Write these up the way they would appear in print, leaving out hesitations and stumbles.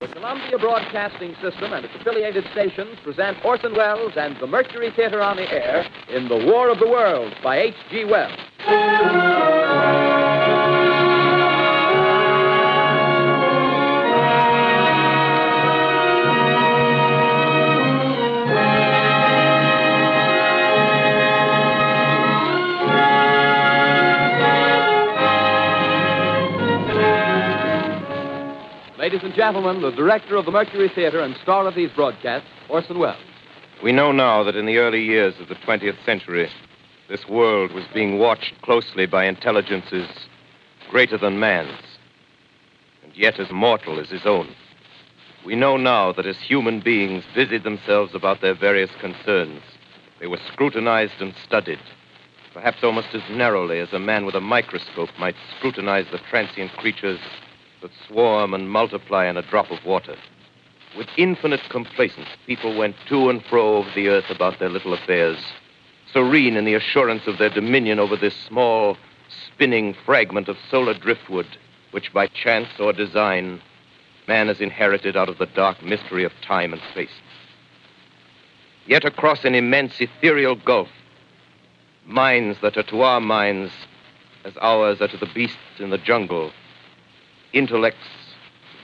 The Columbia Broadcasting System and its affiliated stations present Orson Welles and the Mercury Theater on the air in The War of the Worlds by H.G. Wells. Ladies and gentlemen, the director of the Mercury Theater and star of these broadcasts, Orson Welles. We know now that in the early years of the 20th century, this world was being watched closely by intelligences greater than man's, and yet as mortal as his own. We know now that as human beings busied themselves about their various concerns, they were scrutinized and studied, perhaps almost as narrowly as a man with a microscope might scrutinize the transient creatures that swarm and multiply in a drop of water. With infinite complacence, people went to and fro over the earth about their little affairs, serene in the assurance of their dominion over this small, spinning fragment of solar driftwood, which by chance or design, man has inherited out of the dark mystery of time and space. Yet across an immense ethereal gulf, minds that are to our minds as ours are to the beasts in the jungle, intellects,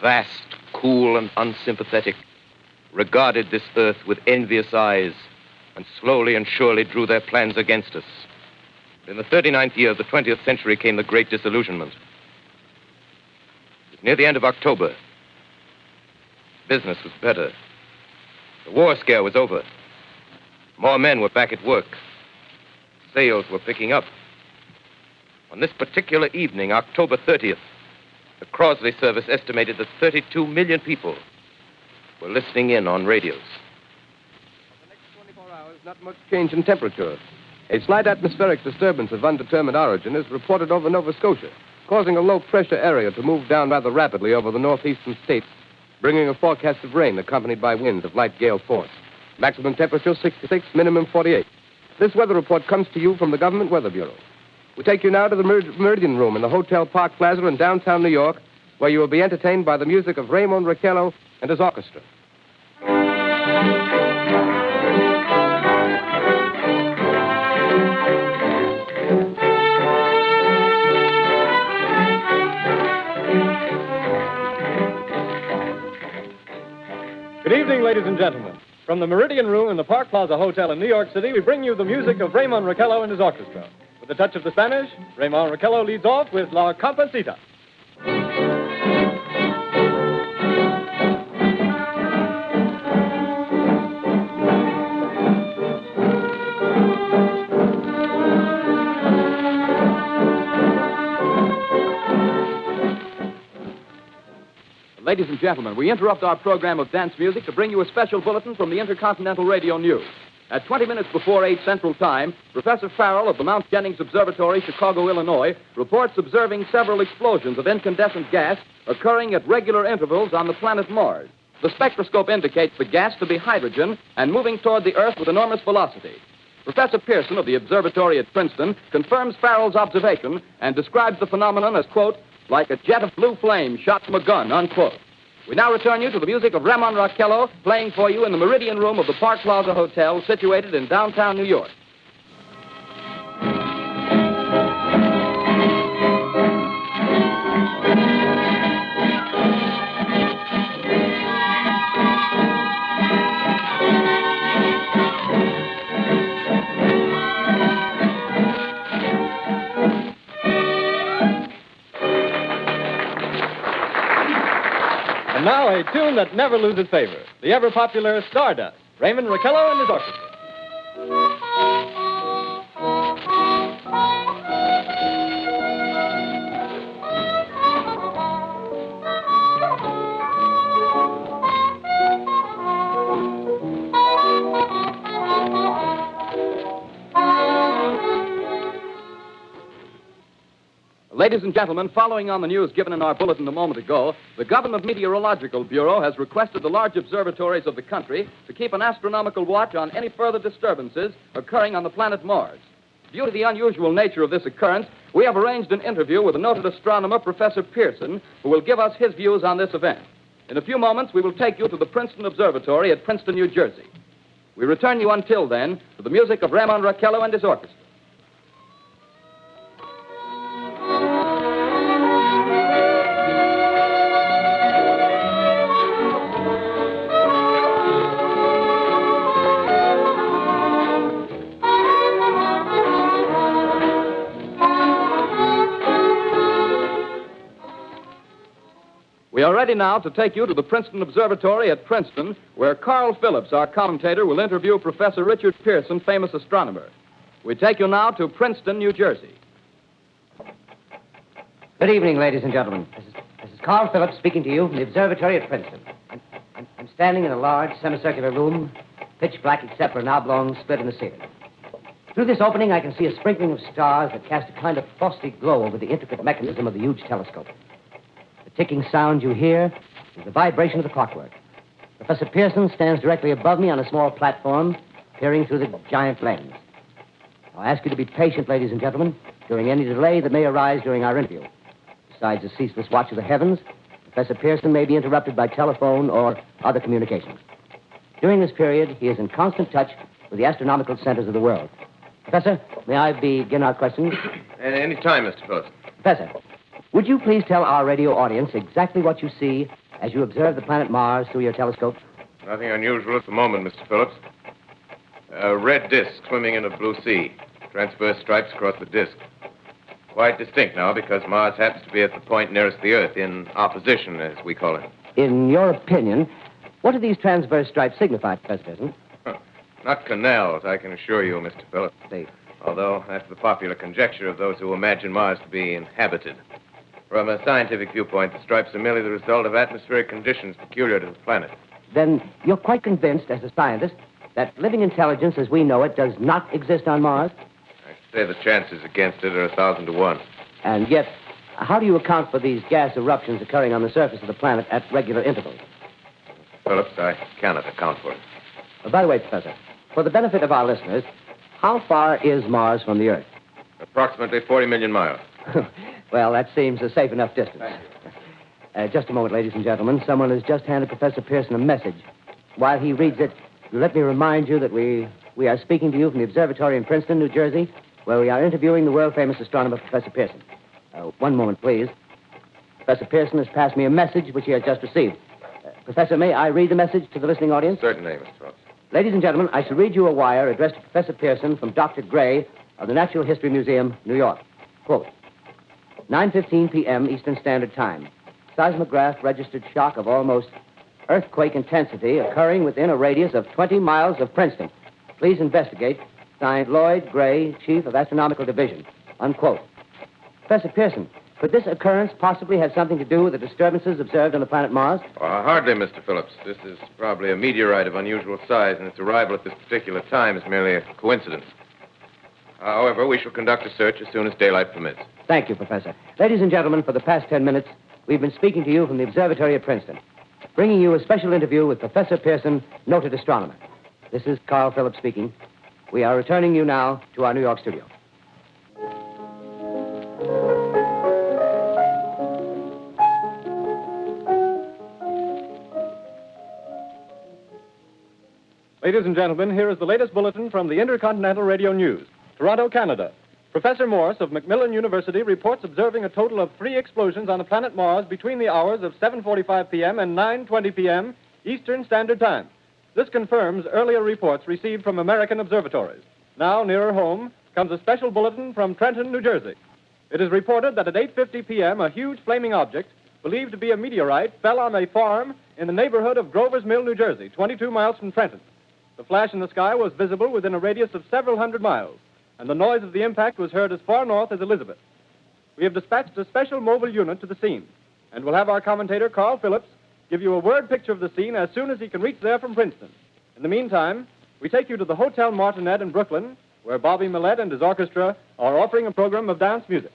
vast, cool, and unsympathetic, regarded this earth with envious eyes and slowly and surely drew their plans against us. In the 39th year of the 20th century came the Great Disillusionment. It was near the end of October. Business was better. The war scare was over. More men were back at work. Sales were picking up. On this particular evening, October 30th, the Crosley service estimated that 32 million people were listening in on radios. For the next 24 hours, not much change in temperature. A slight atmospheric disturbance of undetermined origin is reported over Nova Scotia, causing a low-pressure area to move down rather rapidly over the northeastern states, bringing a forecast of rain accompanied by winds of light gale force. Maximum temperature 66, minimum 48. This weather report comes to you from the Government Weather Bureau. We take you now to the Meridian Room in the Hotel Park Plaza in downtown New York, where you will be entertained by the music of Raymond Raquello and his orchestra. Good evening, ladies and gentlemen. From the Meridian Room in the Park Plaza Hotel in New York City, we bring you the music of Raymond Raquello and his orchestra. With a touch of the Spanish, Raymond Raquello leads off with La Comparsita. Ladies and gentlemen, we interrupt our program of dance music to bring you a special bulletin from the Intercontinental Radio News. At 20 minutes before 8 Central Time, Professor Farrell of the Mount Jennings Observatory, Chicago, Illinois, reports observing several explosions of incandescent gas occurring at regular intervals on the planet Mars. The spectroscope indicates the gas to be hydrogen and moving toward the Earth with enormous velocity. Professor Pearson of the observatory at Princeton confirms Farrell's observation and describes the phenomenon as, quote, like a jet of blue flame shot from a gun, unquote. We now return you to the music of Raymond Raquello, playing for you in the Meridian Room of the Park Plaza Hotel, situated in downtown New York. And now a tune that never loses favor, the ever-popular Stardust, Raymond Raquello and his orchestra. Ladies and gentlemen, following on the news given in our bulletin a moment ago, the Government Meteorological Bureau has requested the large observatories of the country to keep an astronomical watch on any further disturbances occurring on the planet Mars. Due to the unusual nature of this occurrence, we have arranged an interview with the noted astronomer, Professor Pearson, who will give us his views on this event. In a few moments, we will take you to the Princeton Observatory at Princeton, New Jersey. We return you until then to the music of Ramon Raquello and his orchestra. We are ready now to take you to the Princeton Observatory at Princeton, where Carl Phillips, our commentator, will interview Professor Richard Pearson, famous astronomer. We take you now to Princeton, New Jersey. Good evening, ladies and gentlemen. This is Carl Phillips speaking to you from the observatory at Princeton. I'm standing in a large semicircular room, pitch black except for an oblong split in the ceiling. Through this opening, I can see a sprinkling of stars that cast a kind of frosty glow over the intricate mechanism of the huge telescope. The ticking sound you hear is the vibration of the clockwork. Professor Pearson stands directly above me on a small platform, peering through the giant lens. I'll ask you to be patient, ladies and gentlemen, during any delay that may arise during our interview. Besides the ceaseless watch of the heavens, Professor Pearson may be interrupted by telephone or other communications. During this period, he is in constant touch with the astronomical centers of the world. Professor, may I begin our questions? Any time, Mr. Phillips. Professor, would you please tell our radio audience exactly what you see as you observe the planet Mars through your telescope? Nothing unusual at the moment, Mr. Phillips. A red disk swimming in a blue sea. Transverse stripes across the disk. Quite distinct now because Mars happens to be at the point nearest the Earth, in opposition, as we call it. In your opinion, what do these transverse stripes signify, Professor Pearson? Not canals, I can assure you, Mr. Phillips. See. Although that's the popular conjecture of those who imagine Mars to be inhabited. From a scientific viewpoint, the stripes are merely the result of atmospheric conditions peculiar to the planet. Then you're quite convinced, as a scientist, that living intelligence as we know it does not exist on Mars? I'd say the chances against it are 1,000 to 1. And yet, how do you account for these gas eruptions occurring on the surface of the planet at regular intervals? Phillips, I cannot account for it. By the way, Professor, for the benefit of our listeners, how far is Mars from the Earth? Approximately 40 million miles. Well, that seems a safe enough distance. Just a moment, ladies and gentlemen. Someone has just handed Professor Pearson a message. While he reads it, let me remind you that we are speaking to you from the observatory in Princeton, New Jersey, where we are interviewing the world-famous astronomer, Professor Pearson. One moment, please. Professor Pearson has passed me a message which he has just received. Professor, may I read the message to the listening audience? Certainly, Mr. Phillips. Ladies and gentlemen, I shall read you a wire addressed to Professor Pearson from Dr. Gray of the Natural History Museum, New York. Quote, 9:15 p.m. Eastern Standard Time. Seismograph registered shock of almost earthquake intensity occurring within a radius of 20 miles of Princeton. Please investigate. Signed, Lloyd Gray, Chief of Astronomical Division. Unquote. Professor Pearson, could this occurrence possibly have something to do with the disturbances observed on the planet Mars? Hardly, Mr. Phillips. This is probably a meteorite of unusual size, and its arrival at this particular time is merely a coincidence. However, we shall conduct a search as soon as daylight permits. Thank you, Professor. Ladies and gentlemen, for the past 10 minutes, we've been speaking to you from the observatory at Princeton, bringing you a special interview with Professor Pearson, noted astronomer. This is Carl Phillips speaking. We are returning you now to our New York studio. Ladies and gentlemen, here is the latest bulletin from the Intercontinental Radio News. Toronto, Canada. Professor Morse of Macmillan University reports observing a total of 3 explosions on the planet Mars between the hours of 7:45 p.m. and 9:20 p.m. Eastern Standard Time. This confirms earlier reports received from American observatories. Now, nearer home, comes a special bulletin from Trenton, New Jersey. It is reported that at 8:50 p.m., a huge flaming object, believed to be a meteorite, fell on a farm in the neighborhood of Grover's Mill, New Jersey, 22 miles from Trenton. The flash in the sky was visible within a radius of several hundred miles, and the noise of the impact was heard as far north as Elizabeth. We have dispatched a special mobile unit to the scene, and we'll have our commentator, Carl Phillips, give you a word picture of the scene as soon as he can reach there from Princeton. In the meantime, we take you to the Hotel Martinet in Brooklyn, where Bobby Millett and his orchestra are offering a program of dance music.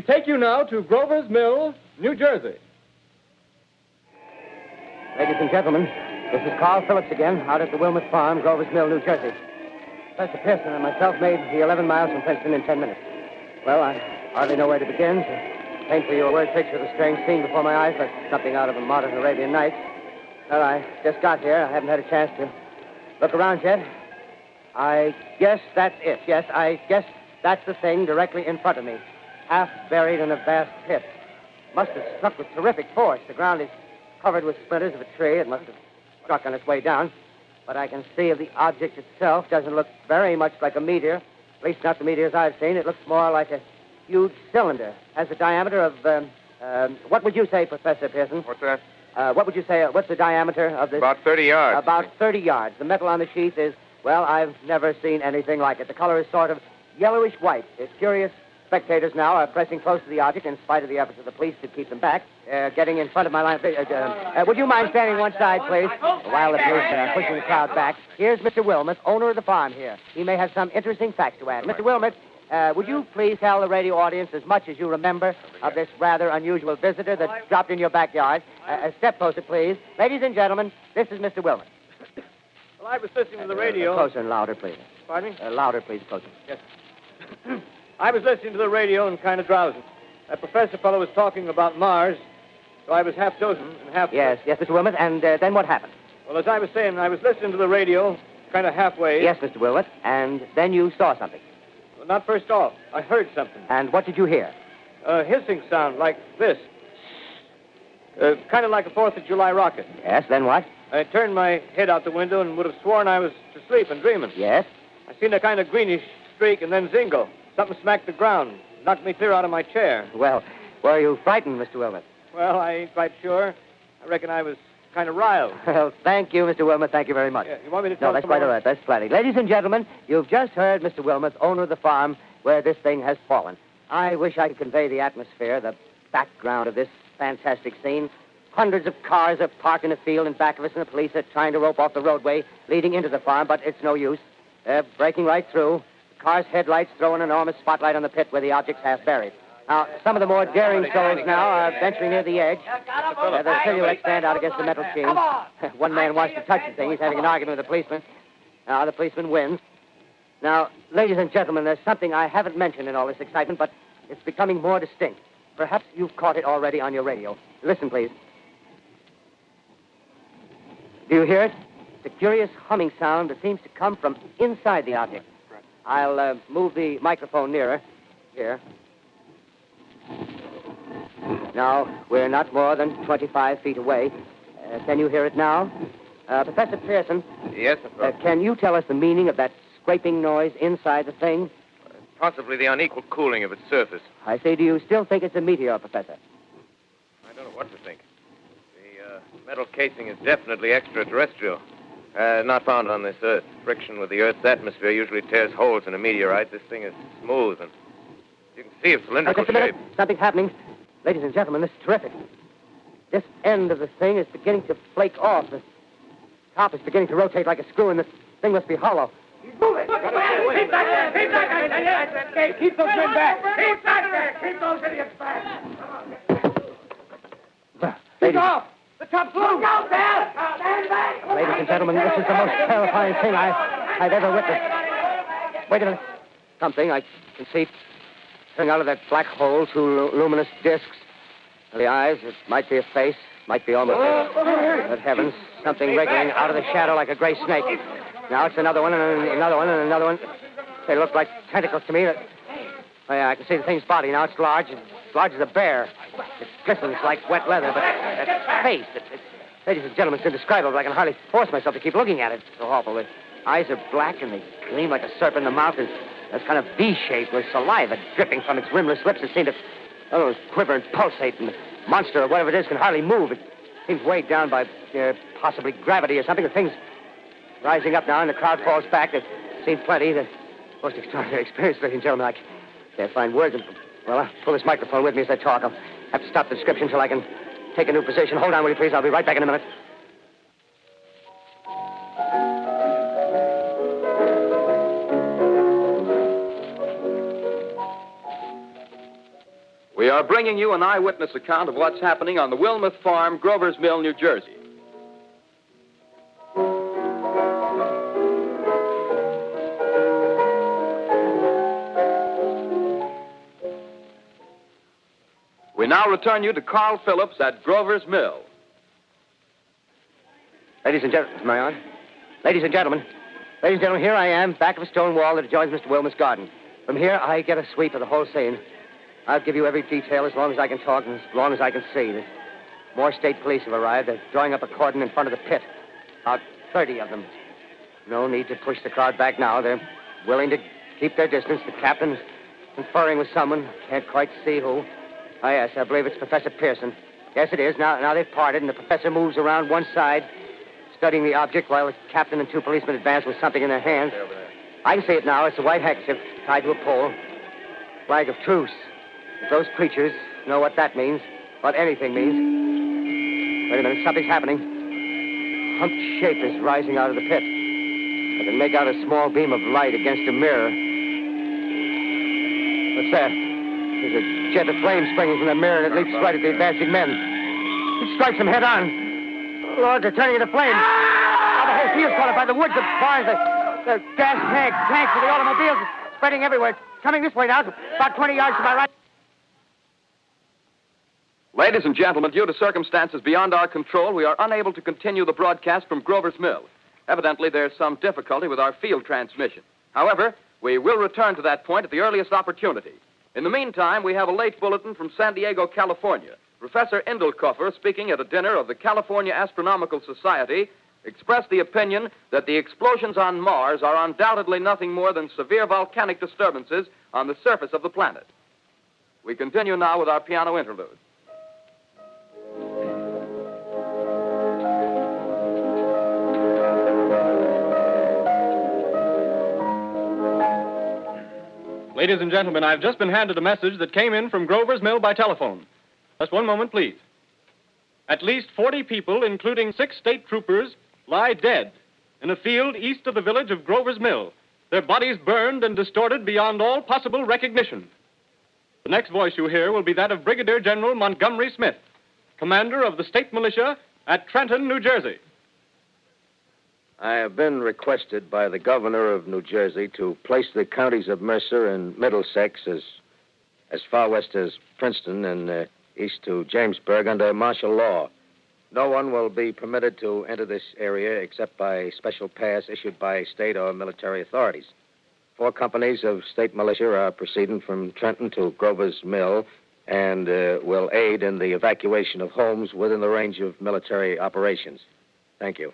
take you now to Grover's Mill, New Jersey. Ladies and gentlemen, this is Carl Phillips again, out at the Wilmot Farm, Grover's Mill, New Jersey. Professor Pearson and myself made the 11 miles from Princeton in 10 minutes. Well, I hardly know where to begin. To paint for you a word picture of the strange scene before my eyes, like something out of a modern Arabian Nights. Well, I just got here. I haven't had a chance to look around yet. I guess that's it. Yes, I guess that's the thing directly in front of me, half buried in a vast pit. Must have struck with terrific force. The ground is covered with splinters of a tree. It must have struck on its way down. But I can see the object itself doesn't look very much like a meteor. At least not the meteors I've seen. It looks more like a huge cylinder. Has a diameter of, what would you say, Professor Pearson? What's that? What would you say, what's the diameter of this? About 30 yards. About 30 yards. The metal on the sheath is, well, I've never seen anything like it. The color is sort of yellowish white. It's curious. Spectators now are pressing close to the object in spite of the efforts of the police to keep them back. Getting in front of my line. Would you mind standing one side, please? While the police are pushing the crowd back. Here's Mr. Wilmot, owner of the farm here. He may have some interesting facts to add. Mr. Wilmot, would you please tell the radio audience as much as you remember of this rather unusual visitor that dropped in your backyard? A step closer, please. Ladies and gentlemen, this is Mr. Wilmot. Well, I was listening to the radio. Closer and louder, please. Pardon me? Louder, please, closer. Yes. I was listening to the radio and kind of drowsing. That professor fellow was talking about Mars, so I was half dozing and half... Yes, Mr. Wilmot, and then what happened? Well, as I was saying, I was listening to the radio, kind of halfway. Yes, Mr. Wilmot, and then you saw something. Well, not first off. I heard something. And what did you hear? A hissing sound like this. Kind of like a 4th of July rocket. Yes, then what? I turned my head out the window and would have sworn I was asleep and dreaming. Yes? I seen a kind of greenish streak and then zingo. Something smacked the ground, knocked me clear out of my chair. Well, were you frightened, Mr. Wilmot? Well, I ain't quite sure. I reckon I was kind of riled. Well, thank you, Mr. Wilmot. Thank you very much. Yeah, you want me to tell No, that's quite all right. That's plenty. Ladies and gentlemen, you've just heard Mr. Wilmot, owner of the farm where this thing has fallen. I wish I could convey the atmosphere, the background of this fantastic scene. Hundreds of cars are parked in a field in back of us, and the police are trying to rope off the roadway leading into the farm, but it's no use. They're breaking right through. The car's headlights throw an enormous spotlight on the pit where the object's half buried. Now, some of the more daring souls now are venturing near the edge. The silhouettes stand out against the metal sheen. One man wants to touch the thing. He's having an argument with the policeman. Now, the policeman wins. Now, ladies and gentlemen, there's something I haven't mentioned in all this excitement, but it's becoming more distinct. Perhaps you've caught it already on your radio. Listen, please. Do you hear it? It's a curious humming sound that seems to come from inside the object. I'll move the microphone nearer. Here. Now, we're not more than 25 feet away. Can you hear it now? Professor Pearson. Yes, Professor. Can you tell us the meaning of that scraping noise inside the thing? Possibly the unequal cooling of its surface. I say, do you still think it's a meteor, Professor? I don't know what to think. The metal casing is definitely extraterrestrial. Not found on this Earth. Friction with the Earth's atmosphere usually tears holes in a meteorite. This thing is smooth, and you can see its cylindrical Just a minute. shape. Something's happening. Ladies and gentlemen, this is terrific. This end of the thing is beginning to flake off. The top is beginning to rotate like a screw, and the thing must be hollow. Keep back! Keep back! Keep those men back! Keep back there! Keep those idiots back! Ladies, The top's loose! Look out there! Stand back! ladies and gentlemen, this is the most terrifying thing I've ever witnessed. Wait a minute. Something I can see coming out of that black hole, two luminous discs. The eyes, it might be a face, might be almost... Good heavens, something wriggling out of the shadow like a gray snake. Now it's another one, and another one, and another one. They look like tentacles to me. Oh, yeah, I can see the thing's body. Now it's large as a bear. It glistens like wet leather, but that face, ladies and gentlemen, it's indescribable. I can hardly force myself to keep looking at it. It's so awful. The eyes are black, and they gleam like a serpent. The mouth is kind of V-shaped with saliva dripping from its rimless lips. It seems to quiver and pulsate, and the monster, or whatever it is, can hardly move. It seems weighed down by possibly gravity or something. The thing's rising up now, and the crowd falls back. They've seen plenty. The most extraordinary experience, ladies and gentlemen. I can't find words. Well, I'll pull this microphone with me as I talk. I'll have to stop the description till I can take a new position. Hold on, will you, please? I'll be right back in a minute. We are bringing you an eyewitness account of what's happening on the Wilmuth Farm, Grover's Mill, New Jersey. We now return you to Carl Phillips at Grover's Mill. Ladies and gentlemen, Marion. Ladies and gentlemen, here I am, back of a stone wall that adjoins Mr. Wilmuth's garden. From here, I get a sweep of the whole scene. I'll give you every detail as long as I can talk and as long as I can see. More state police have arrived. They're drawing up a cordon in front of the pit. About 30 of them. No need to push the crowd back now. They're willing to keep their distance. The captain's conferring with someone. Can't quite see who. Oh, yes, I believe it's Professor Pearson. Yes, it is. Now they've parted, and the professor moves around one side, studying the object while the captain and two policemen advance with something in their hands. I can see it now. It's a white handkerchief tied to a pole. Flag of truce. If those creatures know what that means, what anything means. Wait a minute, something's happening. A humped shape is rising out of the pit. I can make out a small beam of light against a mirror. What's that? There's a jet of flame springing from the mirror, and it leaps right at the advancing men. It strikes them head on. Lord, they're turning into flames. Now the whole field's caught up by the woods, the barns, the gas tanks of the automobiles spreading everywhere. It's coming this way now, about 20 yards to my right. Ladies and gentlemen, due to circumstances beyond our control, we are unable to continue the broadcast from Grover's Mill. Evidently, there's some difficulty with our field transmission. However, we will return to that point at the earliest opportunity. In the meantime, we have a late bulletin from San Diego, California. Professor Indelkoffer, speaking at a dinner of the California Astronomical Society, expressed the opinion that the explosions on Mars are undoubtedly nothing more than severe volcanic disturbances on the surface of the planet. We continue now with our piano interlude. Ladies and gentlemen, I've just been handed a message that came in from Grover's Mill by telephone. Just one moment, please. At least 40 people, including 6 state troopers, lie dead in a field east of the village of Grover's Mill, their bodies burned and distorted beyond all possible recognition. The next voice you hear will be that of Brigadier General Montgomery Smith, commander of the state militia at Trenton, New Jersey. I have been requested by the governor of New Jersey to place the counties of Mercer and Middlesex as far west as Princeton and east to Jamesburg under martial law. No one will be permitted to enter this area except by special pass issued by state or military authorities. 4 companies of state militia are proceeding from Trenton to Grover's Mill and will aid in the evacuation of homes within the range of military operations. Thank you.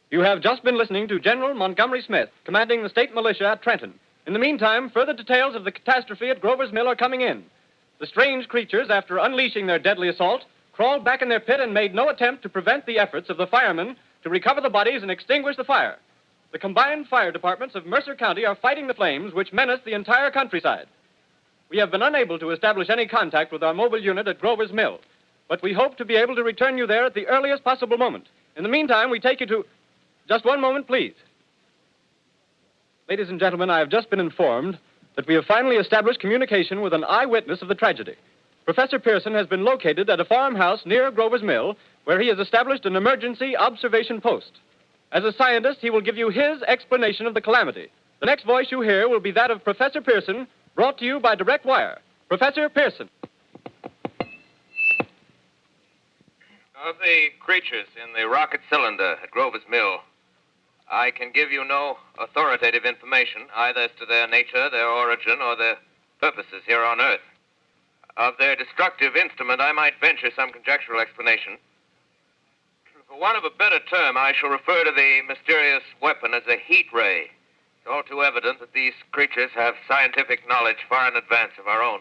You have just been listening to General Montgomery Smith, commanding the state militia at Trenton. In the meantime, further details of the catastrophe at Grover's Mill are coming in. The strange creatures, after unleashing their deadly assault, crawled back in their pit and made no attempt to prevent the efforts of the firemen to recover the bodies and extinguish the fire. The combined fire departments of Mercer County are fighting the flames which menace the entire countryside. We have been unable to establish any contact with our mobile unit at Grover's Mill, but we hope to be able to return you there at the earliest possible moment. In the meantime, we take you to... Just one moment, please. Ladies and gentlemen, I have just been informed that we have finally established communication with an eyewitness of the tragedy. Professor Pearson has been located at a farmhouse near Grover's Mill, where he has established an emergency observation post. As a scientist, he will give you his explanation of the calamity. The next voice you hear will be that of Professor Pearson, brought to you by direct wire. Professor Pearson. Of the creatures in the rocket cylinder at Grover's Mill, I can give you no authoritative information, either as to their nature, their origin, or their purposes here on Earth. Of their destructive instrument, I might venture some conjectural explanation. For want of a better term, I shall refer to the mysterious weapon as a heat ray. It's all too evident that these creatures have scientific knowledge far in advance of our own.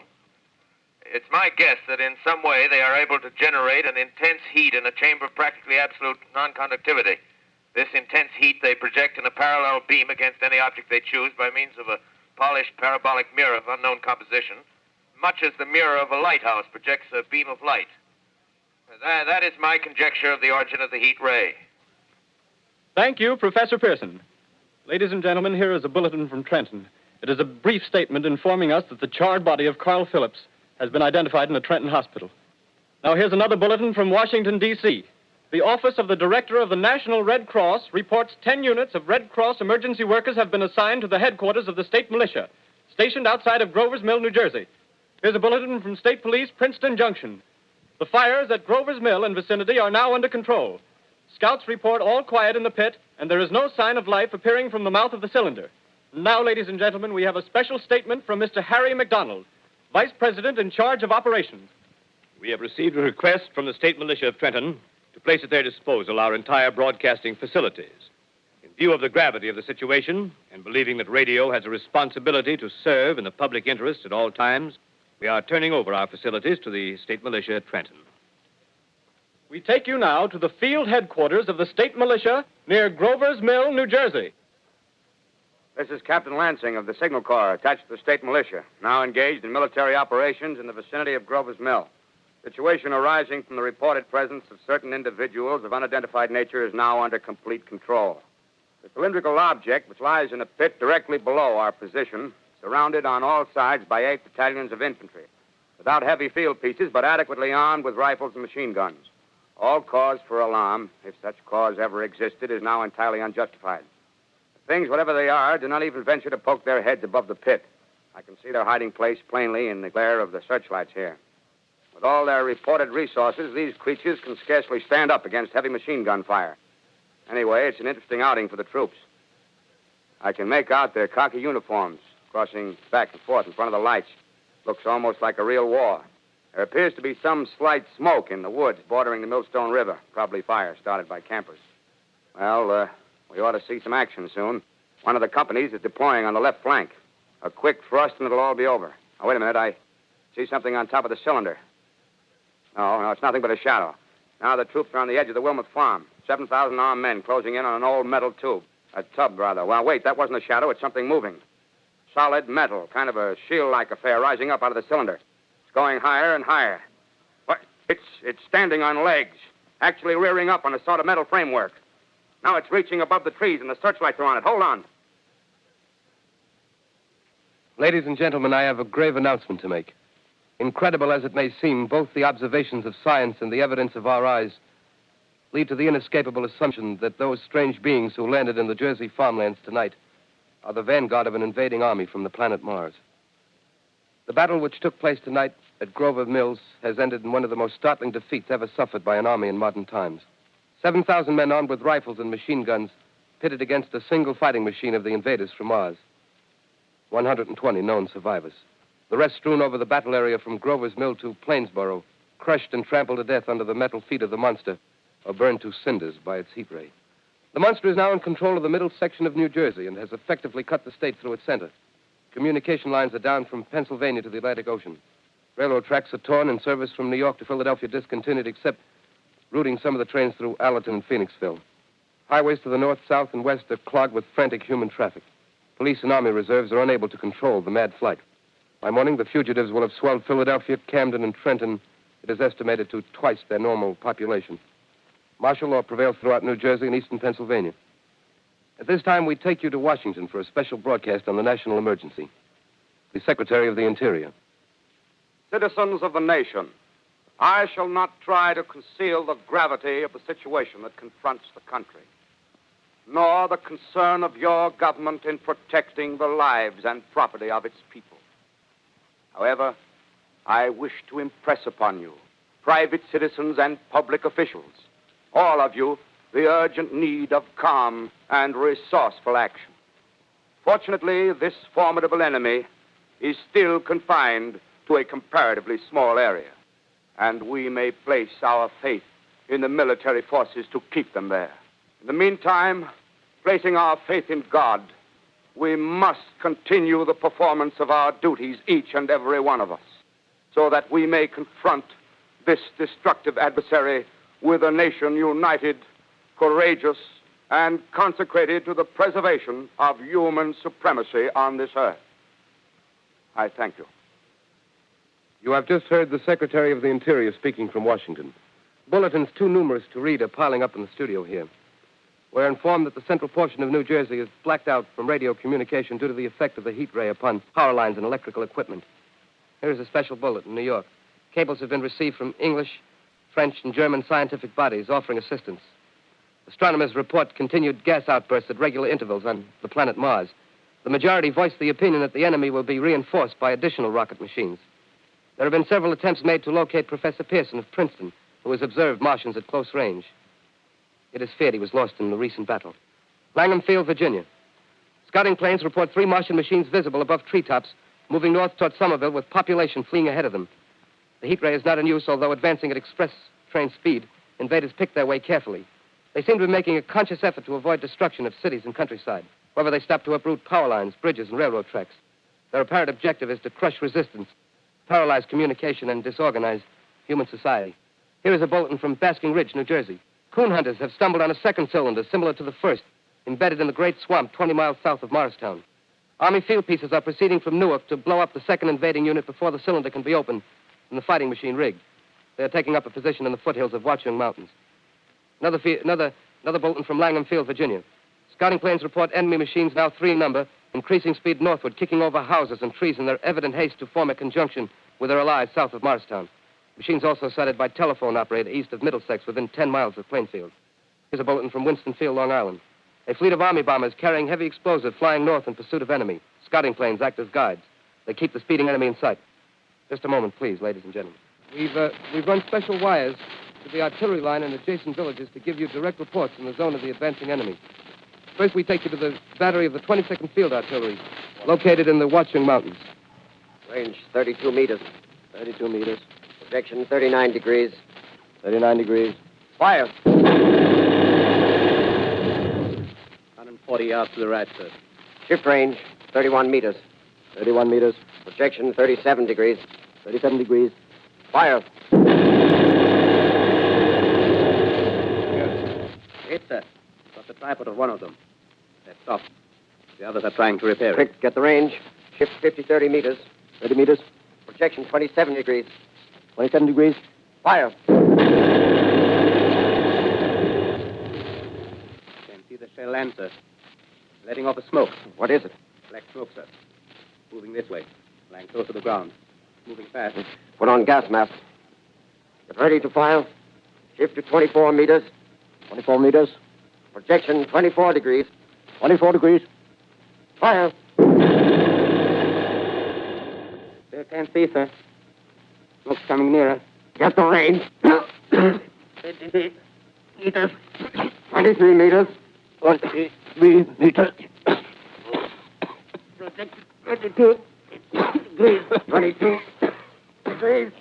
It's my guess that in some way they are able to generate an intense heat in a chamber of practically absolute non-conductivity. This intense heat they project in a parallel beam against any object they choose by means of a polished parabolic mirror of unknown composition, much as the mirror of a lighthouse projects a beam of light. That is my conjecture of the origin of the heat ray. Thank you, Professor Pearson. Ladies and gentlemen, here is a bulletin from Trenton. It is a brief statement informing us that the charred body of Carl Phillips has been identified in a Trenton hospital. Now, here's another bulletin from Washington, D.C. The Office of the Director of the National Red Cross reports 10 units of Red Cross emergency workers have been assigned to the headquarters of the state militia, stationed outside of Grover's Mill, New Jersey. Here's a bulletin from State Police, Princeton Junction. The fires at Grover's Mill and vicinity are now under control. Scouts report all quiet in the pit, and there is no sign of life appearing from the mouth of the cylinder. Now, ladies and gentlemen, we have a special statement from Mr. Harry McDonald, Vice President in charge of operations. We have received a request from the state militia of Trenton to place at their disposal our entire broadcasting facilities. In view of the gravity of the situation, and believing that radio has a responsibility to serve in the public interest at all times, we are turning over our facilities to the state militia at Trenton. We take you now to the field headquarters of the state militia near Grover's Mill, New Jersey. This is Captain Lansing of the Signal Corps, attached to the state militia, now engaged in military operations in the vicinity of Grover's Mill. Situation arising from the reported presence of certain individuals of unidentified nature is now under complete control. The cylindrical object, which lies in a pit directly below our position, surrounded on all sides by 8 battalions of infantry, without heavy field pieces, but adequately armed with rifles and machine guns. All cause for alarm, if such cause ever existed, is now entirely unjustified. Things, whatever they are, do not even venture to poke their heads above the pit. I can see their hiding place plainly in the glare of the searchlights here. With all their reported resources, these creatures can scarcely stand up against heavy machine gun fire. Anyway, it's an interesting outing for the troops. I can make out their khaki uniforms crossing back and forth in front of the lights. Looks almost like a real war. There appears to be some slight smoke in the woods bordering the Millstone River, probably fire started by campers. Well, we ought to see some action soon. One of the companies is deploying on the left flank. A quick thrust and it'll all be over. Now, wait a minute. I see something on top of the cylinder. No, it's nothing but a shadow. Now the troops are on the edge of the Wilmot farm. 7,000 armed men closing in on an old metal tube. A tub, rather. Well, wait, that wasn't a shadow. It's something moving. Solid metal, kind of a shield-like affair rising up out of the cylinder. It's going higher and higher. What? It's standing on legs, actually rearing up on a sort of metal framework. Now it's reaching above the trees, and the searchlights are on it. Hold on. Ladies and gentlemen, I have a grave announcement to make. Incredible as it may seem, both the observations of science and the evidence of our eyes lead to the inescapable assumption that those strange beings who landed in the Jersey farmlands tonight are the vanguard of an invading army from the planet Mars. The battle which took place tonight at Grover Mills has ended in one of the most startling defeats ever suffered by an army in modern times. 7,000 men armed with rifles and machine guns pitted against a single fighting machine of the invaders from Mars. 120 known survivors. The rest strewn over the battle area from Grover's Mill to Plainsboro, crushed and trampled to death under the metal feet of the monster, or burned to cinders by its heat ray. The monster is now in control of the middle section of New Jersey and has effectively cut the state through its center. Communication lines are down from Pennsylvania to the Atlantic Ocean. Railroad tracks are torn and service from New York to Philadelphia discontinued, except routing some of the trains through Allerton and Phoenixville. Highways to the north, south, and west are clogged with frantic human traffic. Police and Army reserves are unable to control the mad flight. By morning, the fugitives will have swelled Philadelphia, Camden, and Trenton. It is estimated to twice their normal population. Martial law prevails throughout New Jersey and eastern Pennsylvania. At this time, we take you to Washington for a special broadcast on the national emergency. The Secretary of the Interior. Citizens of the nation, I shall not try to conceal the gravity of the situation that confronts the country, nor the concern of your government in protecting the lives and property of its people. However, I wish to impress upon you, private citizens and public officials, all of you, the urgent need of calm and resourceful action. Fortunately, this formidable enemy is still confined to a comparatively small area, and we may place our faith in the military forces to keep them there. In the meantime, placing our faith in God, we must continue the performance of our duties, each and every one of us, so that we may confront this destructive adversary with a nation united, courageous, and consecrated to the preservation of human supremacy on this earth. I thank you. You have just heard the Secretary of the Interior speaking from Washington. Bulletins too numerous to read are piling up in the studio here. We're informed that the central portion of New Jersey is blacked out from radio communication due to the effect of the heat ray upon power lines and electrical equipment. Here's a special bulletin, New York. Cables have been received from English, French, and German scientific bodies offering assistance. Astronomers report continued gas outbursts at regular intervals on the planet Mars. The majority voiced the opinion that the enemy will be reinforced by additional rocket machines. There have been several attempts made to locate Professor Pearson of Princeton, who has observed Martians at close range. It is feared he was lost in the recent battle. Langham Field, Virginia. Scouting planes report 3 Martian machines visible above treetops, moving north toward Somerville with population fleeing ahead of them. The heat ray is not in use, although advancing at express train speed. Invaders pick their way carefully. They seem to be making a conscious effort to avoid destruction of cities and countryside. However, they stop to uproot power lines, bridges, and railroad tracks. Their apparent objective is to crush resistance, paralyze communication, and disorganize human society. Here is a bulletin from Basking Ridge, New Jersey. Coon hunters have stumbled on a second cylinder similar to the first, embedded in the great swamp 20 miles south of Morristown. Army field pieces are proceeding from Newark to blow up the second invading unit before the cylinder can be opened and the fighting machine rigged. They are taking up a position in the foothills of Watchung Mountains. Another bulletin from Langham Field, Virginia. Scouting planes report enemy machines, now 3 in number, increasing speed northward, kicking over houses and trees in their evident haste to form a conjunction with their allies south of Morristown. Machines also sighted by telephone operator east of Middlesex within 10 miles of Plainfield. Here's a bulletin from Winston-Field, Long Island. A fleet of Army bombers carrying heavy explosive flying north in pursuit of enemy. Scouting planes act as guides. They keep the speeding enemy in sight. Just a moment, please, ladies and gentlemen. We've run special wires to the artillery line and adjacent villages to give you direct reports in the zone of the advancing enemy. First, we take you to the battery of the 22nd Field Artillery, located in the Watchung Mountains. Range 32 meters. 32 meters. Projection 39 degrees. 39 degrees. Fire. 140 yards to the right, sir. Shift range 31 meters. 31 meters. Projection 37 degrees. 37 degrees. Fire. Hit, sir. Got the tripod of one of them. That's off. The others are trying to repair it. Quick, get the range. Shift 30 meters. 30 meters. Projection 27 degrees. 27 degrees. Fire. Can see the shell land, sir. Letting off a smoke. What is it? Black smoke, sir. Moving this way. Lying close to the ground. Moving fast. Put on gas mask. Get ready to fire. Shift to 24 meters. 24 meters. Projection 24 degrees. 24 degrees. Fire. Still can't see, sir. Smoke's coming nearer. Get the range. 23 meters. 23 meters. 23 meters. Project 22 degrees. 22 degrees.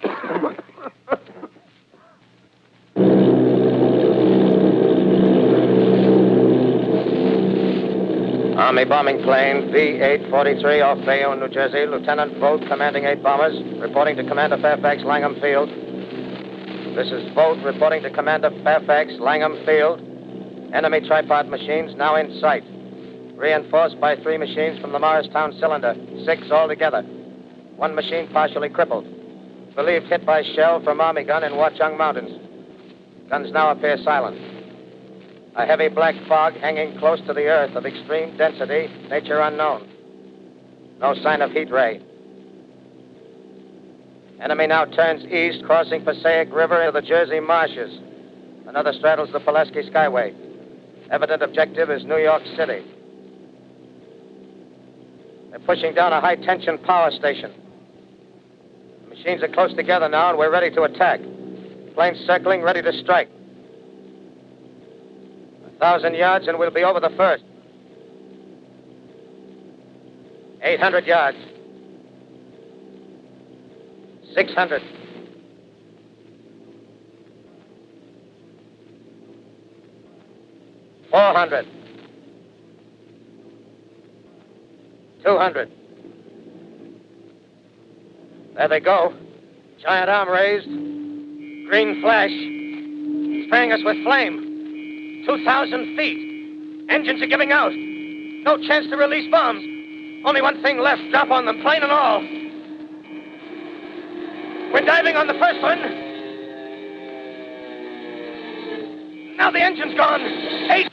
Army bombing plane V-843 off Bayonne, New Jersey. Lieutenant Vogt, commanding 8 bombers, reporting to Commander Fairfax, Langham Field. This is Vogt reporting to Commander Fairfax, Langham Field. Enemy tripod machines now in sight. Reinforced by 3 machines from the Morristown cylinder. 6 altogether. 1 machine partially crippled. Believed hit by shell from Army gun in Watchung Mountains. Guns now appear silent. A heavy black fog hanging close to the earth of extreme density, nature unknown. No sign of heat ray. Enemy now turns east, crossing Passaic River into the Jersey marshes. Another straddles the Pulaski Skyway. Evident objective is New York City. They're pushing down a high-tension power station. The machines are close together now, and we're ready to attack. Planes circling, ready to strike. 1,000 yards, and we'll be over the first. 800 yards. 600. 400. 200. There they go. Giant arm raised. Green flash. Spraying us with flame. 2,000 feet. Engines are giving out. No chance to release bombs. Only one thing left. Drop on them, plane and all. We're diving on the first one. Now the engine's gone. 8.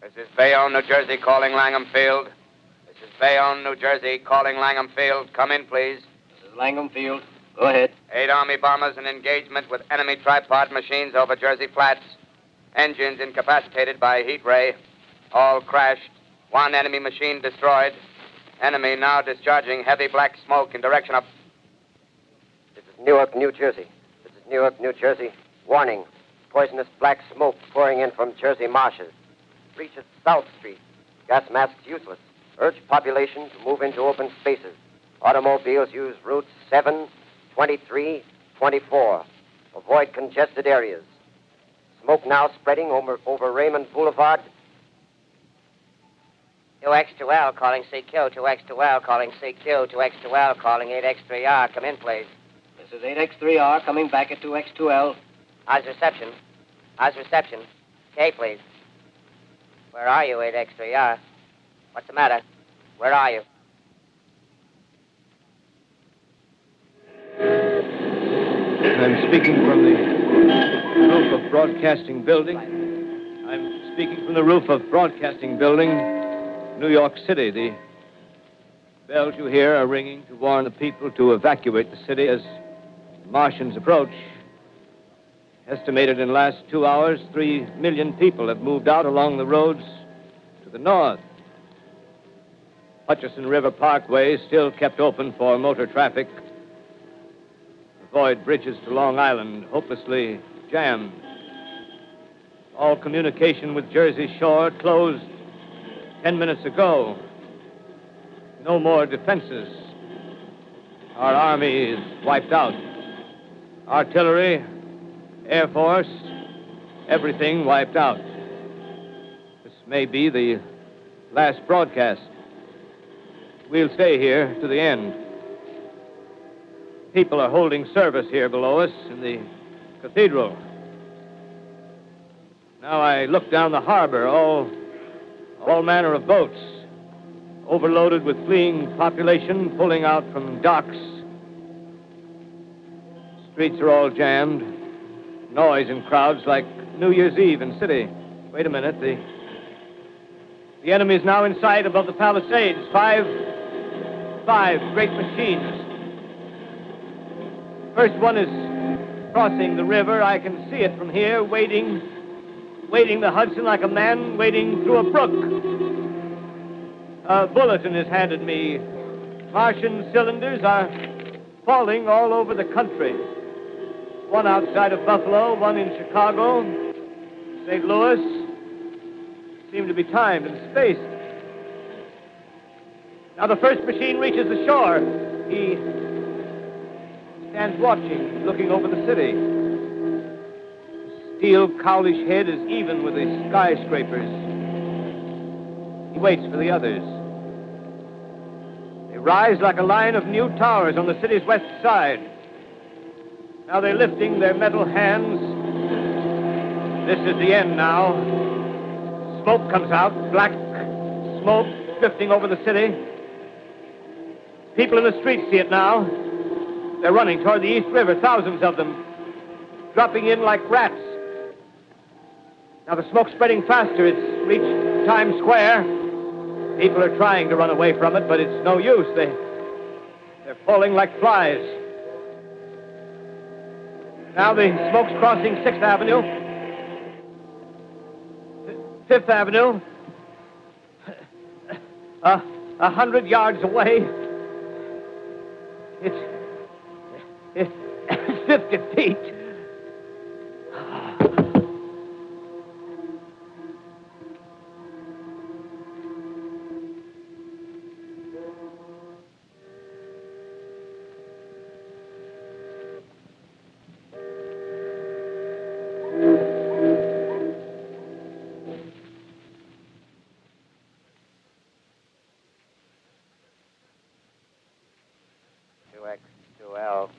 This is Bayonne, New Jersey, calling Langham Field. This is Bayonne, New Jersey, calling Langham Field. Come in, please. This is Langham Field. Go ahead. 8 Army bombers in engagement with enemy tripod machines over Jersey Flats. Engines incapacitated by heat ray. All crashed. 1 enemy machine destroyed. Enemy now discharging heavy black smoke in direction of... This is Newark, New Jersey. This is Newark, New Jersey. Warning. Poisonous black smoke pouring in from Jersey marshes. Reaches South Street. Gas masks useless. Urge population to move into open spaces. Automobiles use routes 7, 23, 24. Avoid congested areas. Smoke now spreading over Raymond Boulevard. 2X2L calling CQ. 2X2L calling CQ. 2X2L calling 8X3R. Come in, please. This is 8X3R coming back at 2X2L. How's reception? How's reception? K, please. Where are you, 8X3R? What's the matter? Where are you? I'm speaking from the roof of Broadcasting Building. I'm speaking from the roof of Broadcasting Building, New York City. The bells you hear are ringing to warn the people to evacuate the city as Martians approach. Estimated in the last 2 hours, 3 million people have moved out along the roads to the north. Hutchison River Parkway is still kept open for motor traffic. Avoid bridges to Long Island, hopelessly jammed. All communication with Jersey Shore closed 10 minutes ago. No more defenses. Our army is wiped out. Artillery, Air Force, everything wiped out. This may be the last broadcast. We'll stay here to the end. People are holding service here below us in the cathedral. Now I look down the harbor, all manner of boats, overloaded with fleeing population pulling out from docks. Streets are all jammed. Noise in crowds like New Year's Eve in city. Wait a minute, the enemy is now in sight above the Palisades. Five great machines. First one is crossing the river. I can see it from here, wading the Hudson like a man wading through a brook. A bulletin is handed me. Martian cylinders are falling all over the country. One outside of Buffalo, one in Chicago, St. Louis. Seem to be timed and spaced. Now the first machine reaches the shore. He stands watching, looking over the city. His steel, cowlish head is even with the skyscrapers. He waits for the others. They rise like a line of new towers on the city's west side. Now they're lifting their metal hands. This is the end now. Smoke comes out, black smoke drifting over the city. People in the streets see it now. They're running toward the East River, thousands of them, dropping in like rats. Now the smoke's spreading faster. It's reached Times Square. People are trying to run away from it, but it's no use. They're falling like flies. Now the smoke's crossing 6th Avenue, 5th Avenue, 100 yards away. It's 50 feet.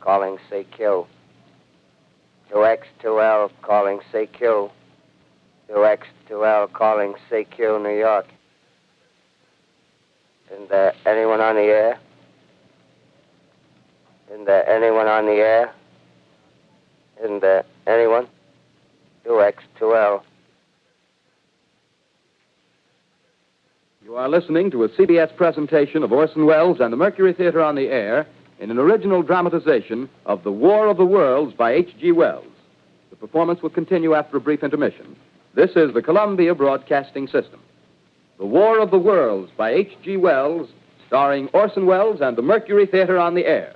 Calling CQ. 2X2L calling CQ. 2X2L calling CQ, New York. Isn't there anyone on the air? Isn't there anyone on the air? Isn't there anyone? 2X2L. You are listening to a CBS presentation of Orson Welles and the Mercury Theater on the Air in an original dramatization of The War of the Worlds by H.G. Wells. The performance will continue after a brief intermission. This is the Columbia Broadcasting System. The War of the Worlds by H.G. Wells, starring Orson Welles and the Mercury Theater on the Air.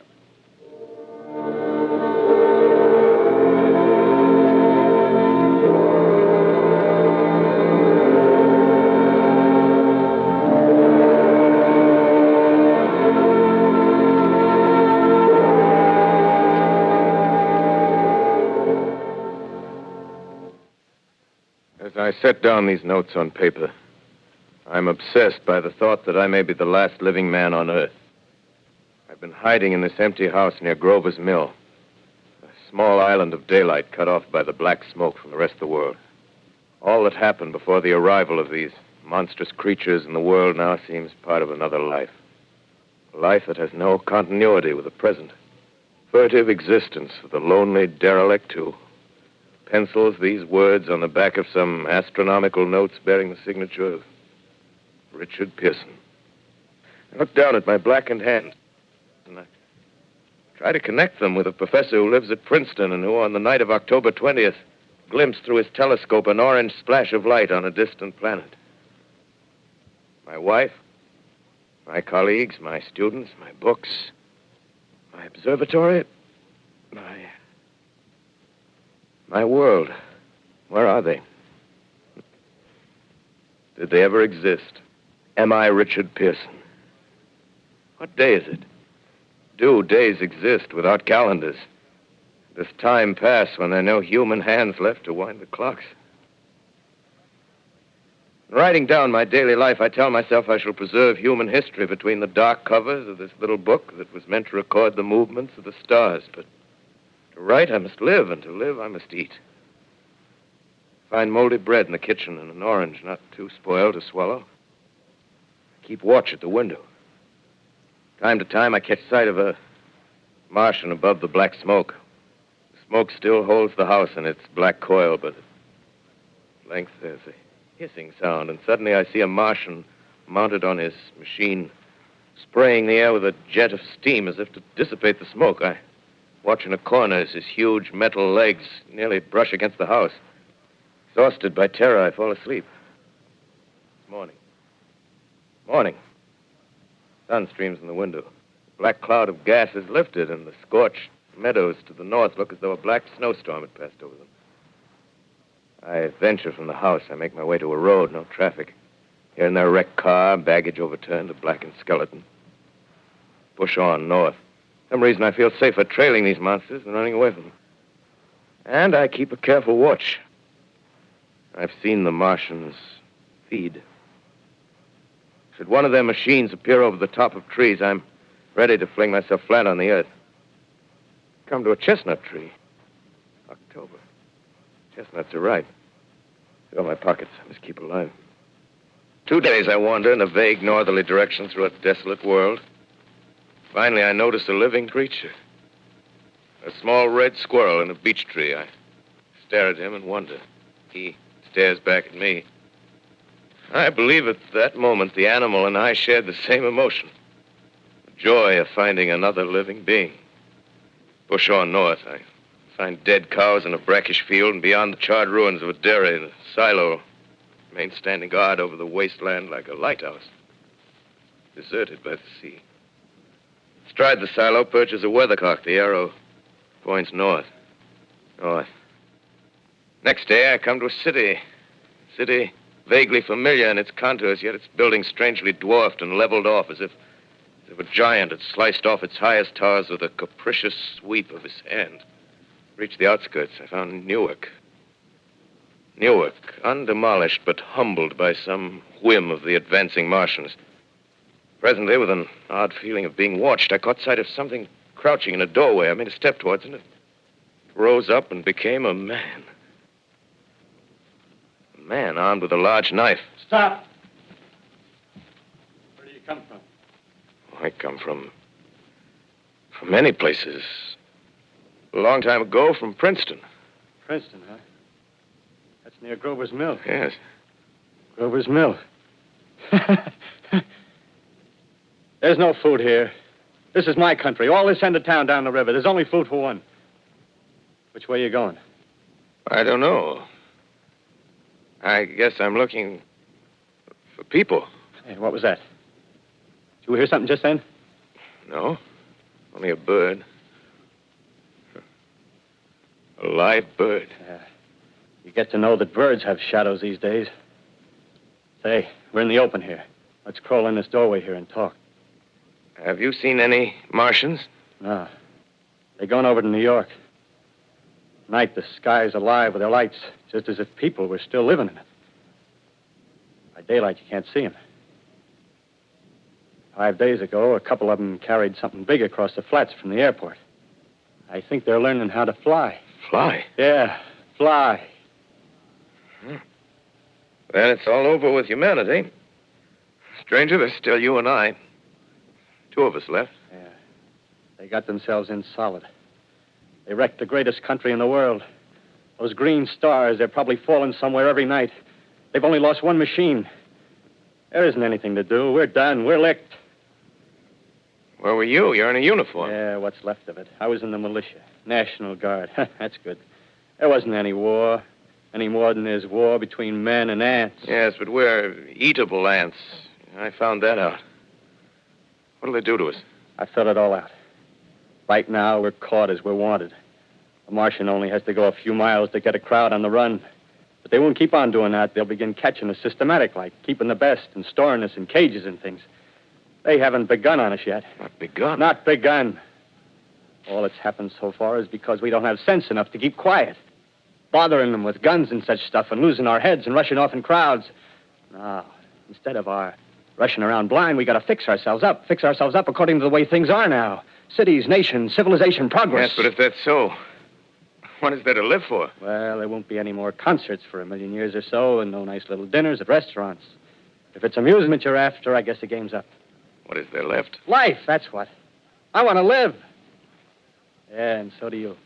As I set down these notes on paper, I'm obsessed by the thought that I may be the last living man on Earth. I've been hiding in this empty house near Grover's Mill, a small island of daylight cut off by the black smoke from the rest of the world. All that happened before the arrival of these monstrous creatures in the world now seems part of another life. A life that has no continuity with the present. Furtive existence of the lonely derelict who pencils these words on the back of some astronomical notes bearing the signature of Richard Pearson. I look down at my blackened hands, and I try to connect them with a professor who lives at Princeton and who, on the night of October 20th, glimpsed through his telescope an orange splash of light on a distant planet. My wife, my colleagues, my students, my books, my observatory, my world. Where are they? Did they ever exist? Am I Richard Pearson? What day is it? Do days exist without calendars? Does time pass when there are no human hands left to wind the clocks? In writing down my daily life, I tell myself I shall preserve human history between the dark covers of this little book that was meant to record the movements of the stars. But to write, I must live, and to live, I must eat. Find moldy bread in the kitchen and an orange not too spoiled to swallow. Keep watch at the window. Time to time, I catch sight of a Martian above the black smoke. The smoke still holds the house in its black coil, but at length there's a hissing sound, and suddenly I see a Martian mounted on his machine, spraying the air with a jet of steam as if to dissipate the smoke. I watch in a corner as his huge metal legs nearly brush against the house. Exhausted by terror, I fall asleep. It's morning. Morning. Sun streams in the window. A black cloud of gas is lifted, and the scorched meadows to the north look as though a black snowstorm had passed over them. I venture from the house. I make my way to a road, no traffic. Here and there, a wrecked car, baggage overturned, a blackened skeleton. Push on north. For some reason, I feel safer trailing these monsters than running away from them. And I keep a careful watch. I've seen the Martians feed. Should one of their machines appear over the top of trees, I'm ready to fling myself flat on the earth. Come to a chestnut tree. October. Chestnuts are ripe. Fill my pockets. I must keep alive. 2 days I wander in a vague northerly direction through a desolate world. Finally, I notice a living creature. A small red squirrel in a beech tree. I stare at him and wonder. He stares back at me. I believe at that moment the animal and I shared the same emotion. The joy of finding another living being. Push on north. I find dead cows in a brackish field, and beyond the charred ruins of a dairy, the silo remains standing guard over the wasteland like a lighthouse. Deserted by the sea. Astride the silo perches a weathercock. The arrow points north. North. Next day, I come to a city. City vaguely familiar in its contours, yet its buildings strangely dwarfed and leveled off as if a giant had sliced off its highest towers with a capricious sweep of his hand. Reached the outskirts, I found Newark. Newark, undemolished but humbled by some whim of the advancing Martians. Presently, with an odd feeling of being watched, I caught sight of something crouching in a doorway. I made a step towards it. It rose up and became a man. A man armed with a large knife. Stop! Where do you come from? I come from many places. A long time ago, from Princeton. Princeton, huh? That's near Grover's Mill. Yes. Grover's Mill. There's no food here. This is my country. All this end of town down the river. There's only food for one. Which way are you going? I don't know. I guess I'm looking for people. Hey, what was that? Did you hear something just then? No, only a bird. A live bird. Yeah. You get to know that birds have shadows these days. Say, we're in the open here. Let's crawl in this doorway here and talk. Have you seen any Martians? No. They're going over to New York. Night, the sky's alive with their lights, just as if people were still living in it. By daylight, you can't see them. 5 days ago, a couple of them carried something big across the flats from the airport. I think they're learning how to fly. Fly? Yeah, fly. Then it's all over with humanity. Stranger, there's still you and I. 2 of us left. Yeah. They got themselves in solid. They wrecked the greatest country in the world. Those green stars, they're probably falling somewhere every night. They've only lost one machine. There isn't anything to do. We're done. We're licked. Where were you? You're in a uniform. Yeah, what's left of it. I was in the militia. National Guard. That's good. There wasn't any war. Any more than there's war between men and ants. Yes, but we're eatable ants. I found that out. What'll they do to us? I thought it all out. Right now, we're caught as we're wanted. A Martian only has to go a few miles to get a crowd on the run. But they won't keep on doing that. They'll begin catching us systematic, like keeping the best and storing us in cages and things. They haven't begun on us yet. Not begun? Not begun. All that's happened so far is because we don't have sense enough to keep quiet. Bothering them with guns and such stuff and losing our heads and rushing off in crowds. No, instead of our rushing around blind, we got to fix ourselves up according to the way things are now. Cities, nations, civilization, progress. Yes, but if that's so, what is there to live for? Well, there won't be any more concerts for 1,000,000 years or so and no nice little dinners at restaurants. If it's amusement you're after, I guess the game's up. What is there left? Life, that's what. I want to live. Yeah, and so do you.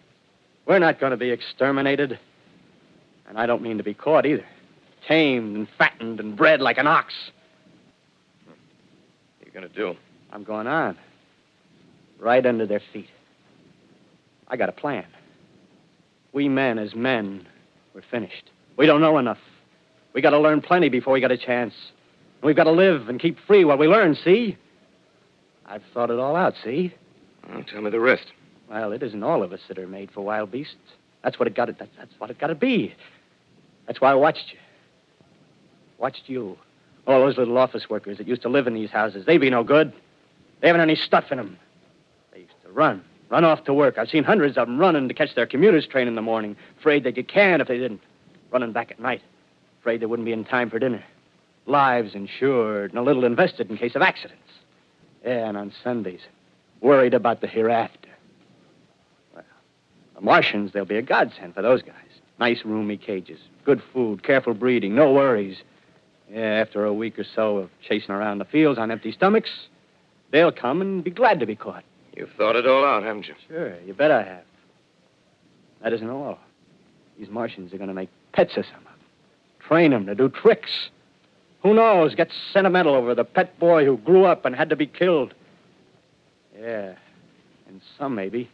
We're not going to be exterminated. And I don't mean to be caught either. Tamed and fattened and bred like an ox. What are you going to do? I'm going on. Right under their feet. I got a plan. We men, as men, we're finished. We don't know enough. We got to learn plenty before we got a chance. And we've got to live and keep free while we learn, see? I've thought it all out, see? Well, tell me the rest. Well, it isn't all of us that are made for wild beasts. That's what it got to. That's what it got to be. That's why I watched you. Watched you. All those little office workers that used to live in these houses. They be no good. They haven't any stuff in them. They used to run off to work. I've seen hundreds of them running to catch their commuter's train in the morning, afraid they'd get canned if they didn't. Running back at night, afraid they wouldn't be in time for dinner. Lives insured and a little invested in case of accidents. Yeah, and on Sundays, worried about the hereafter. Well, the Martians, they'll be a godsend for those guys. Nice, roomy cages, good food, careful breeding, no worries. Yeah, after a week or so of chasing around the fields on empty stomachs, they'll come and be glad to be caught. You've thought it all out, haven't you? Sure, you bet I have. That isn't all. These Martians are going to make pets of some of them. Train them to do tricks. Who knows, get sentimental over the pet boy who grew up and had to be killed. Yeah, and some maybe,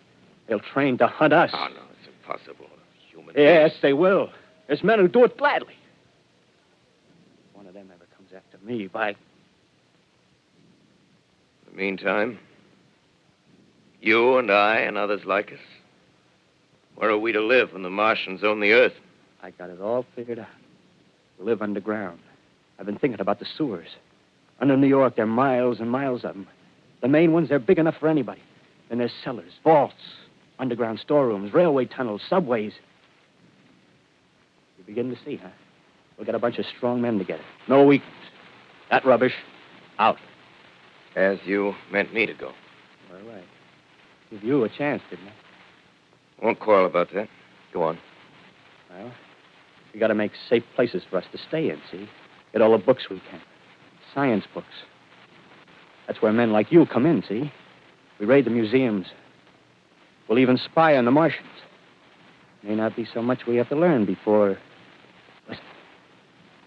they'll train to hunt us. Oh, no, it's impossible. Human Yes, they will. There's men who do it gladly. If one of them ever comes after me, by... In the meantime, you and I and others like us, where are we to live when the Martians own the Earth? I got it all figured out. We live underground. I've been thinking about the sewers. Under New York, there are miles and miles of them. The main ones, they're big enough for anybody. Then there's cellars, vaults, underground storerooms, railway tunnels, subways. You begin to see, huh? We'll get a bunch of strong men together. No weakness. That rubbish, out. As you meant me to go. All right. Give you a chance, didn't I? Won't quarrel about that. Go on. Well, we got to make safe places for us to stay in, see? Get all the books we can. Science books. That's where men like you come in, see? We raid the museums. We'll even spy on the Martians. May not be so much we have to learn before... Listen,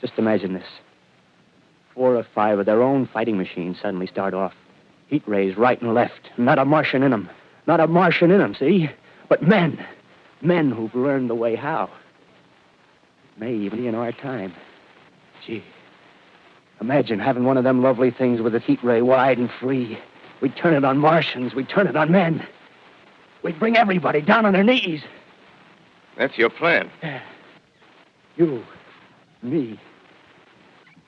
just imagine this. 4 or 5 of their own fighting machines suddenly start off. Heat rays right and left. Not a Martian in them. Not a Martian in them, see? But men. Men who've learned the way how. May even be in our time. Gee. Imagine having one of them lovely things with its heat ray wide and free. We'd turn it on Martians. We'd turn it on men. We'd bring everybody down on their knees. That's your plan. You, me,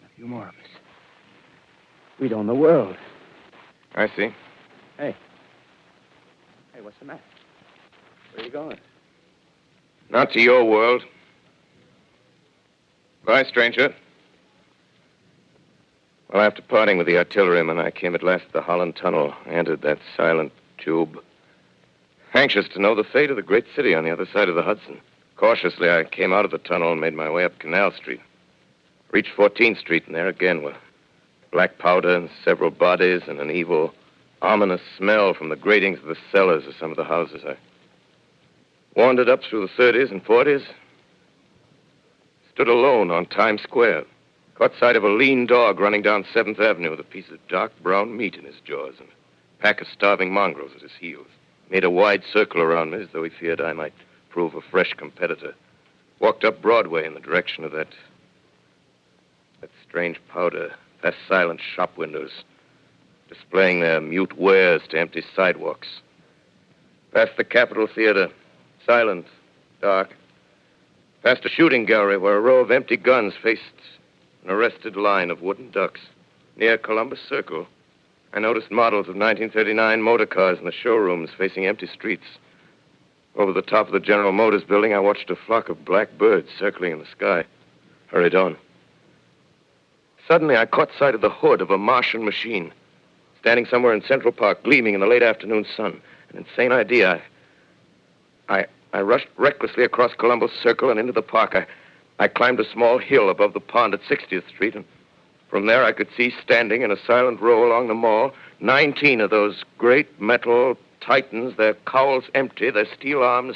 a few more of us. We'd own the world. I see. Hey, what's the matter? Where are you going? Not to your world. Bye, stranger. Well, after parting with the artilleryman, I came at last to the Holland Tunnel. I entered that silent tube. Anxious to know the fate of the great city on the other side of the Hudson. Cautiously, I came out of the tunnel and made my way up Canal Street. Reached 14th Street, and there again were black powder and several bodies and an evil, ominous smell from the gratings of the cellars of some of the houses. I wandered up through the 30s and 40s. Stood alone on Times Square. Caught sight of a lean dog running down 7th Avenue with a piece of dark brown meat in his jaws and a pack of starving mongrels at his heels. Made a wide circle around me as though he feared I might prove a fresh competitor. Walked up Broadway in the direction of that strange powder, past silent shop windows, displaying their mute wares to empty sidewalks. Past the Capitol Theater, silent, dark. Past a shooting gallery where a row of empty guns faced an arrested line of wooden ducks. Near Columbus Circle, I noticed models of 1939 motor cars in the showrooms facing empty streets. Over the top of the General Motors building, I watched a flock of black birds circling in the sky. Hurried on. Suddenly, I caught sight of the hood of a Martian machine, standing somewhere in Central Park, gleaming in the late afternoon sun. An insane idea. I rushed recklessly across Columbus Circle and into the park. I climbed a small hill above the pond at 60th Street, and from there I could see standing in a silent row along the mall 19 of those great metal titans, their cowls empty, their steel arms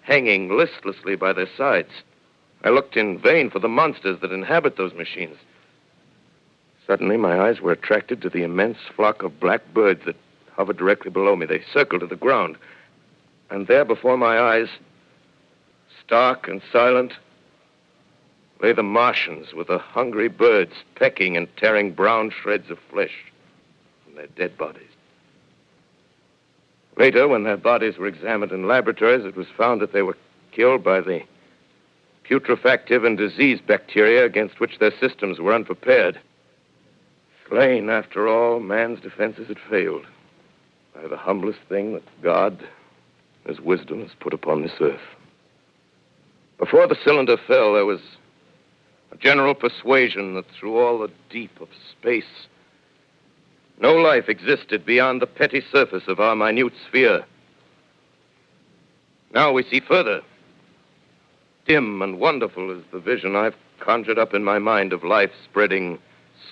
hanging listlessly by their sides. I looked in vain for the monsters that inhabit those machines. Suddenly, my eyes were attracted to the immense flock of black birds that hovered directly below me. They circled to the ground. And there before my eyes, stark and silent, lay the Martians with the hungry birds pecking and tearing brown shreds of flesh from their dead bodies. Later, when their bodies were examined in laboratories, it was found that they were killed by the putrefactive and disease bacteria against which their systems were unprepared. Slain, after all, man's defenses had failed by the humblest thing that God, His wisdom, has put upon this earth. Before the cylinder fell, there was a general persuasion that through all the deep of space, no life existed beyond the petty surface of our minute sphere. Now we see further. Dim and wonderful is the vision I've conjured up in my mind of life spreading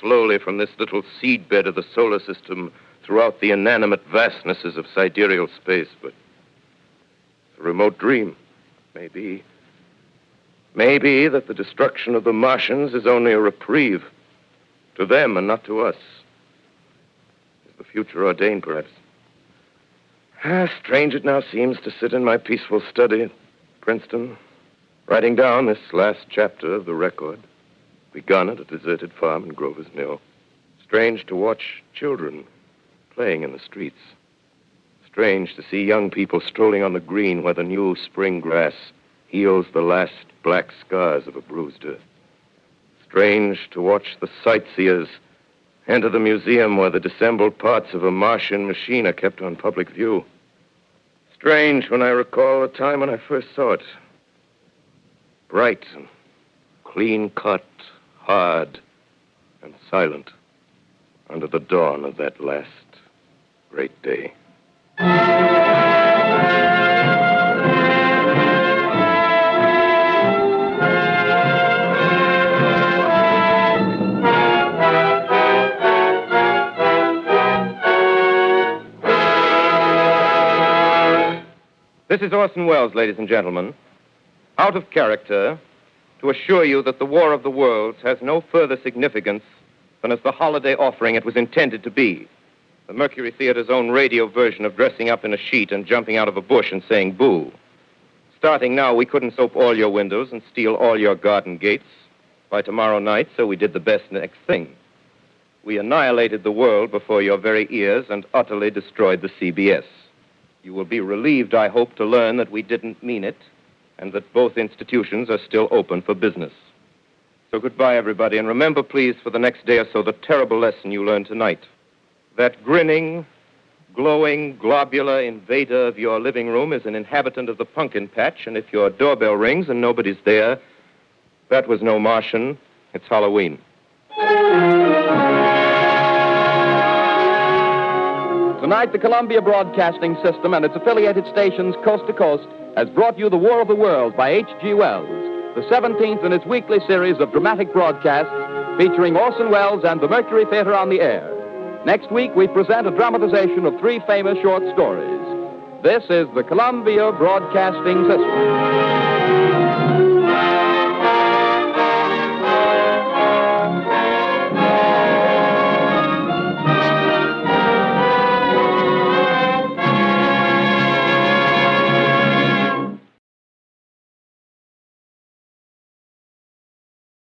slowly from this little seedbed of the solar system throughout the inanimate vastnesses of sidereal space. But a remote dream, maybe that the destruction of the Martians is only a reprieve to them and not to us. Is the future ordained, perhaps? Strange it now seems to sit in my peaceful study at Princeton, writing down this last chapter of the record, begun at a deserted farm in Grover's Mill. Strange to watch children playing in the streets. Strange to see young people strolling on the green where the new spring grass heals the last black scars of a bruised earth. Strange to watch the sightseers enter the museum where the dissembled parts of a Martian machine are kept on public view. Strange when I recall the time when I first saw it. Bright and clean-cut, hard and silent under the dawn of that last great day. This is Orson Welles, ladies and gentlemen, out of character, to assure you that the War of the Worlds has no further significance than as the holiday offering it was intended to be. The Mercury Theater's own radio version of dressing up in a sheet and jumping out of a bush and saying boo. Starting now, we couldn't soap all your windows and steal all your garden gates by tomorrow night, so we did the best next thing. We annihilated the world before your very ears and utterly destroyed the CBS. You will be relieved, I hope, to learn that we didn't mean it and that both institutions are still open for business. So goodbye, everybody, and remember, please, for the next day or so, the terrible lesson you learned tonight. That grinning, glowing, globular invader of your living room is an inhabitant of the pumpkin patch, and if your doorbell rings and nobody's there, that was no Martian. It's Halloween. Tonight, the Columbia Broadcasting System and its affiliated stations coast to coast has brought you The War of the Worlds by H.G. Wells, the 17th in its weekly series of dramatic broadcasts featuring Orson Welles and the Mercury Theater on the air. Next week, we present a dramatization of 3 famous short stories. This is the Columbia Broadcasting System.